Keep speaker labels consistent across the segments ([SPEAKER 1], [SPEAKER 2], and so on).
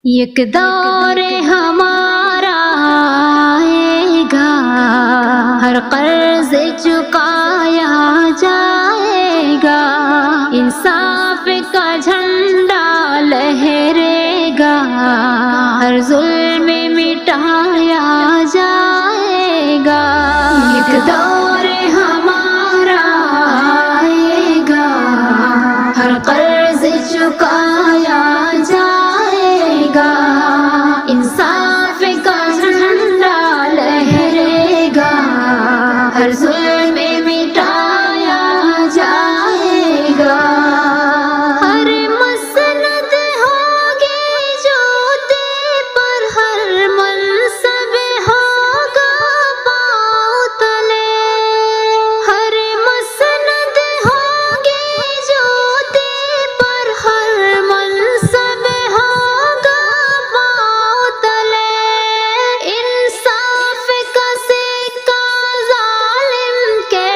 [SPEAKER 1] ایک دور ہمارا آئے گا، ہر قرض چکایا جائے گا، انصاف کا جھنڈا لہرے گا، ہر ظلم مٹایا جائے گا۔ ایک دور ہمارا آئے گا، ہر قرض چکایا جائے گا، انصاف کا جھنڈا لہرے گا، ہر ظلم مٹایا جائے گا۔ ہر مسند ہوگی جوتے پر، ہر منصب ہوگا پاؤں تلے، ہر مسند ہوگی جوتے پر، ہر منصب ہوگا پاؤں تلے، انصاف کا سکہ ظالم کے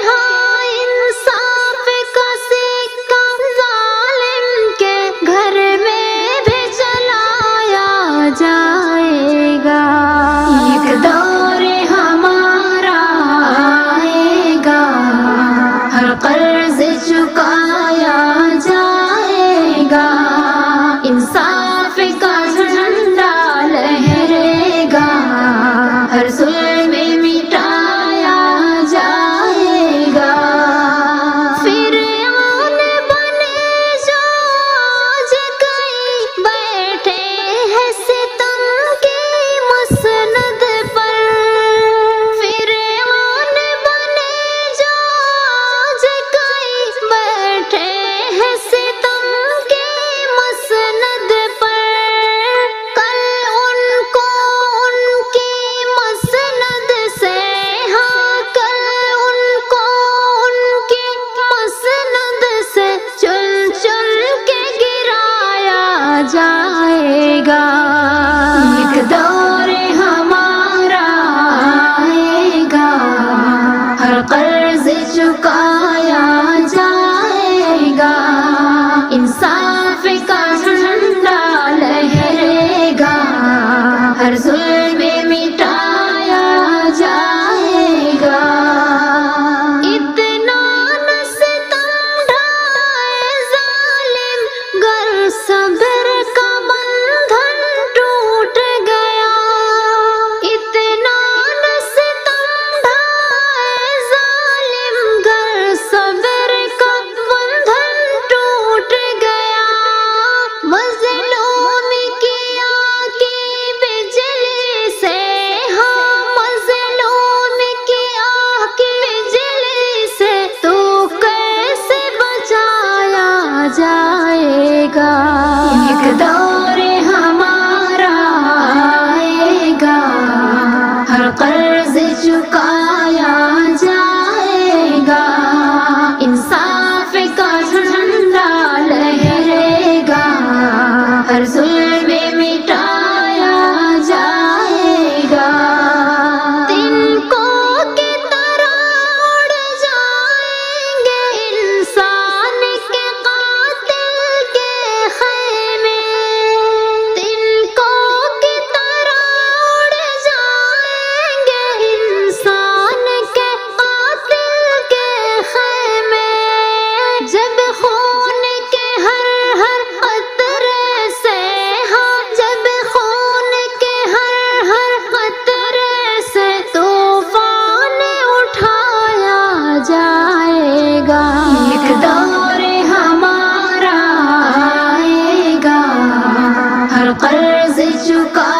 [SPEAKER 1] ہاں، انصاف کا سکہ ظالم کے گھر میں بھی چلایا جائے گا۔ ایک دور ہمارا آئے گا، ہر قرض چکایا جائے گا، انصاف کا جھنڈا لہرے گا، ہر ظلم مٹایا جائے گا۔ فرعون بنے جو آج کہیں بیٹھے ہیں ستم کی مسند پر، فرعون بنے جو آج کہیں بیٹھے ہیں ستم کی مسند پر، کل ان کو ان کی مسند سے، ہاں کل ان کو ان کی مسند سے چل چل کے گرایا جائے گا۔ ایک دور ہمارا آئے گا، ہر قرض چکایا جائے گا، انصاف کا جھنڈا لہرے گا، ہر ظلم مٹایا جائے گا۔ اتنا نہ ستم ڈھائے ظالم، گر صبر کا بندھن ٹوٹ گیا، اتنا نہ ستم ڈھائے ظالم، گر صبر کا بندھن ٹوٹ گیا، مظلوم کی آنکھی بجلی سے، ہاں مظلوم کی آنکھی بجلی سے تو کیسے بچایا جائے گا۔ ایک دور ہمارا آئے گا، ہر قرض چکایا جائے گا، انصاف کا جھنڈا لہرے گا، ہر ظلم مٹایا جائے گا۔ تنکوں کی طرح اڑ جائیں گے انسان کے قاتل کے خیمے، تنکوں کی طرح اڑ جائیں گے انسان کے قاتل کے خیمے، جب خون کے ہر ہر قطرے سے، ہاں جب خون کے ہر ہر قطرے سے طوفان اٹھایا جائے گا۔ ایک دور ہمارا آئے گا، ہر قرض چکا